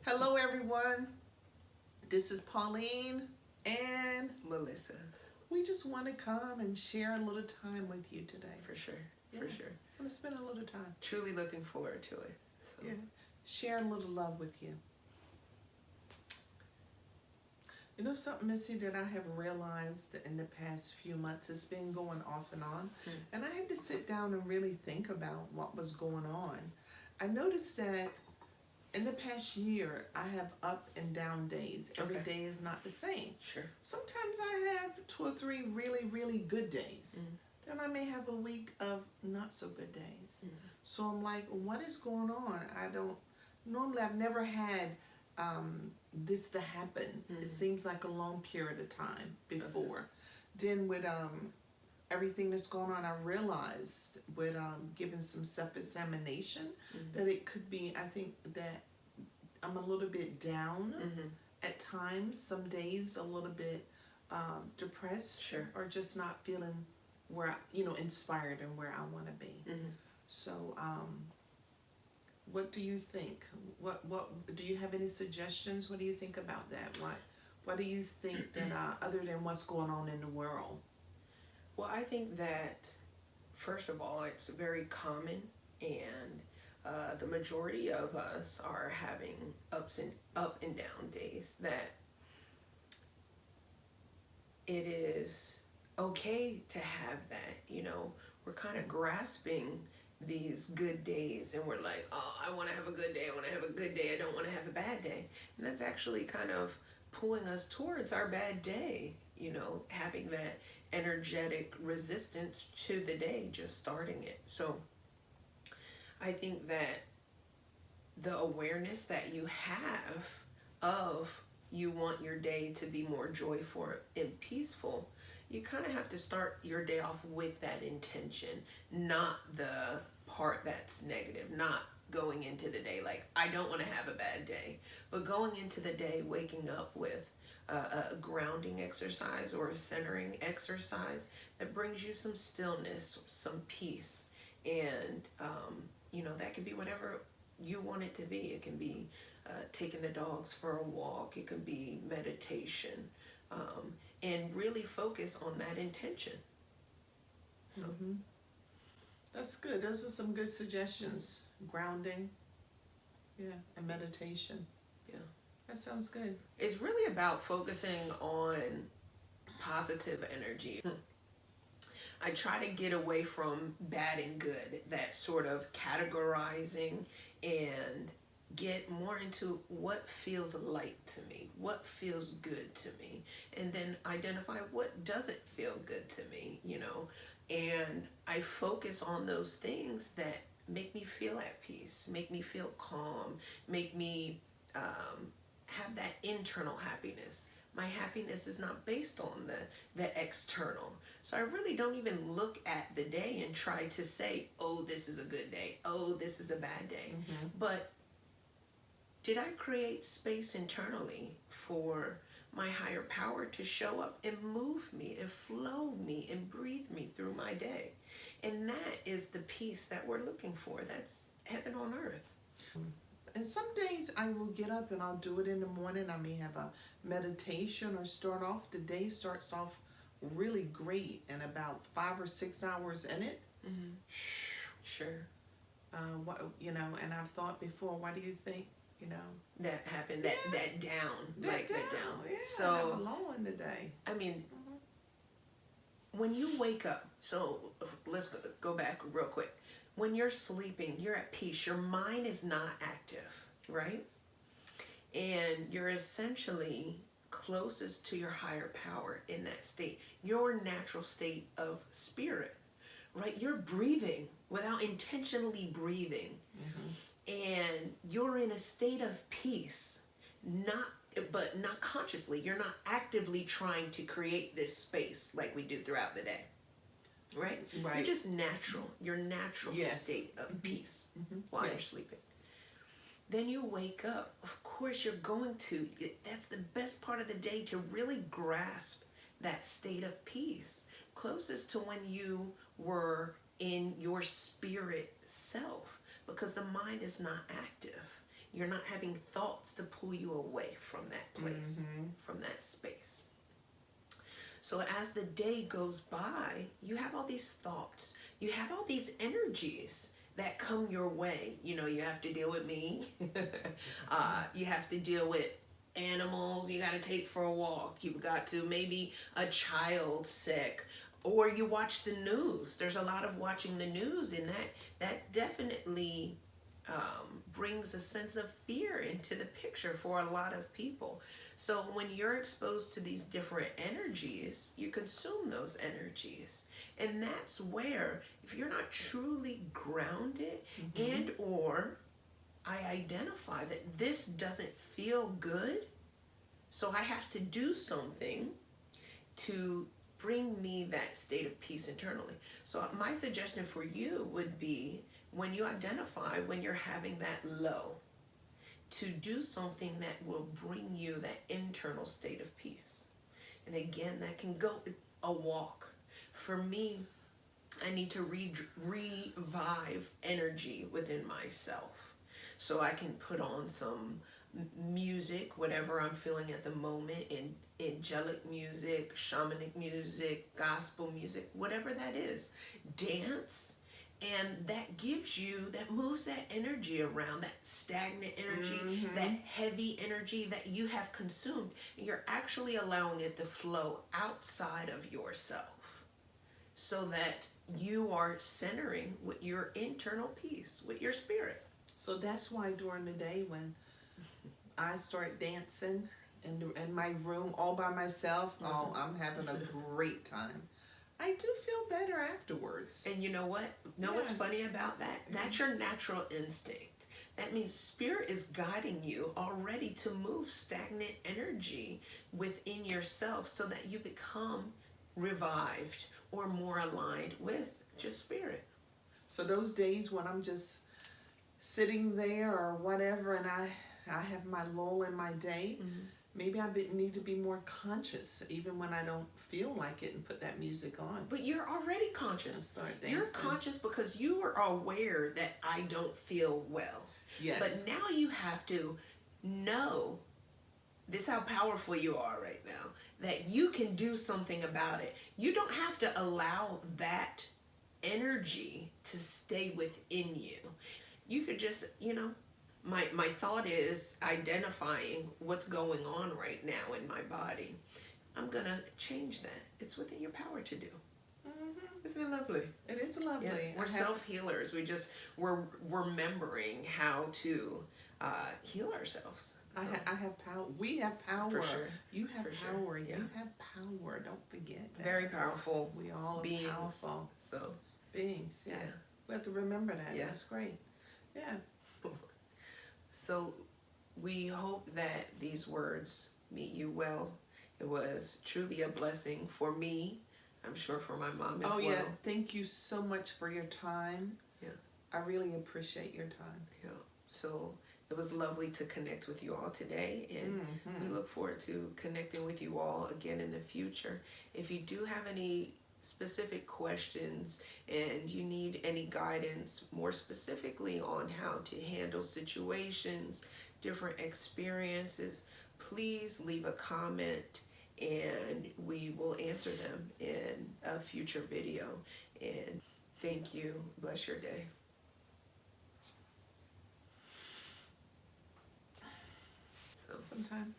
Hello, everyone. This is Pauline, and Melissa, we just want to come and share a little time with you today. for sure, Yeah. for sure. I want to spend a little time. Truly looking forward to it. So. Yeah. Share a little love with you. You know something, Missy, that I have realized in the past few months, it's been going off and on, and I had to sit down and really think about what was going on. I noticed that in the past year, I have up and down days. Every Okay. day is not the same. Sure. Sometimes I have 2 or 3 really, really good days. Then I may have a week of not so good days. So I'm like, what is going on? Normally I've never had this to happen. It seems like a long period of time before. Then with everything that's going on, I realized with giving some self-examination that it could be, I think that I'm a little bit down at times, some days a little bit depressed, Sure. or just not feeling where, inspired and where I want to be. So what do you think? What do you have any suggestions? What do you think about that? What do you think that other than what's going on in the world? Well, I think that first of all, it's very common, and the majority of us are having up and down days. That it is okay to have that. We're kind of grasping these good days, and we're like, oh, I want to have a good day. I want to have a good day. I don't want to have a bad day. And that's actually kind of pulling us towards our bad day. Having that energetic resistance to the day, just starting it. So I think that the awareness that you have of you want your day to be more joyful and peaceful, you kind of have to start your day off with that intention, not the part that's negative, not going into the day like, I don't want to have a bad day, but going into the day, waking up with a grounding exercise or a centering exercise that brings you some stillness, some peace. And, that could be whatever you want it to be. It can be taking the dogs for a walk. It could be meditation. And really focus on that intention. So. That's good. Those are some good suggestions. Grounding, and meditation. Yeah. That sounds good. It's really about focusing on positive energy. I try to get away from bad and good, that sort of categorizing, and get more into what feels light to me, what feels good to me, and then identify what doesn't feel good to me, and I focus on those things that make me feel at peace, make me feel calm, make me have that internal happiness. My happiness is not based on the external. So I really don't even look at the day and try to say, oh, this is a good day, oh, this is a bad day. But did I create space internally for my higher power to show up and move me and flow me and breathe me through my day? And that is the peace that we're looking for. That's heaven on earth. And some days I will get up and I'll do it in the morning. I may have a meditation or the day starts off really great, and about 5 or 6 hours in it. Sure. And I've thought before, why do you think, that happened, that down, that that down. Yeah, So I have a low in the day. I mean, when you wake up, so let's go back real quick. When you're sleeping, you're at peace. Your mind is not active, right? And you're essentially closest to your higher power in that state, your natural state of spirit, right? You're breathing without intentionally breathing. And you're in a state of peace, but not consciously. You're not actively trying to create this space like we do throughout the day. Right? You're just natural. Your natural state of peace while you're sleeping. Then you wake up. Of course, you're going to. That's the best part of the day, to really grasp that state of peace, closest to when you were in your spirit self, because the mind is not active. You're not having thoughts to pull you away from that place, Mm-hmm. from that space. So as the day goes by, you have all these thoughts, you have all these energies that come your way. You know, you have to deal with me. You have to deal with animals you got to take for a walk. You've got to maybe a child sick, or you watch the news. There's a lot of watching the news, and that definitely brings a sense of fear into the picture for a lot of people. So when you're exposed to these different energies, you consume those energies. And that's where, if you're not truly grounded, and or I identify that this doesn't feel good, so I have to do something to bring me that state of peace internally. So my suggestion for you would be, when you identify when you're having that low, to do something that will bring you that internal state of peace. And again, that can go a walk. For me, I need to revive energy within myself. So I can put on some music, whatever I'm feeling at the moment, in angelic music, shamanic music, gospel music, whatever that is. Dance. And that gives you, that moves that energy around, that stagnant energy, that heavy energy that you have consumed. You're actually allowing it to flow outside of yourself, so that you are centering with your internal peace, with your spirit. So that's why during the day when I start dancing in my room all by myself, oh, I'm having a great time. I do feel better afterwards. And you know what? What's funny about that? That's your natural instinct. That means spirit is guiding you already to move stagnant energy within yourself, so that you become revived or more aligned with just spirit. So those days when I'm just sitting there or whatever, and I have my lull in my day, maybe I need to be more conscious even when I don't feel like it, and put that music on. But you're already And conscious. start dancing. You're conscious because you are aware that I don't feel well. Yes. But now you have to know, this is how powerful you are right now, that you can do something about it. You don't have to allow that energy to stay within you. You could just, my thought is identifying what's going on right now in my body. I'm going to change that. It's within your power to do. Isn't it lovely? It is lovely. Yeah. We're self-healers. We're remembering how to heal ourselves. So. I have power. We have power. For sure. You have For power. Sure. Yeah. You have power. Don't forget that. Very powerful. We all beings. are powerful So beings. Yeah. yeah. We have to remember that. Yeah. That's great. Yeah. So we hope that these words meet you well. It was truly a blessing for me. I'm sure for my mom as well. Oh yeah. Thank you so much for your time. Yeah. I really appreciate your time. Yeah. So it was lovely to connect with you all today, and we look forward to connecting with you all again in the future. If you do have any specific questions and you need any guidance more specifically on how to handle situations, different experiences, please leave a comment and we will answer them in a future video. And thank you. Bless your day. Sometime.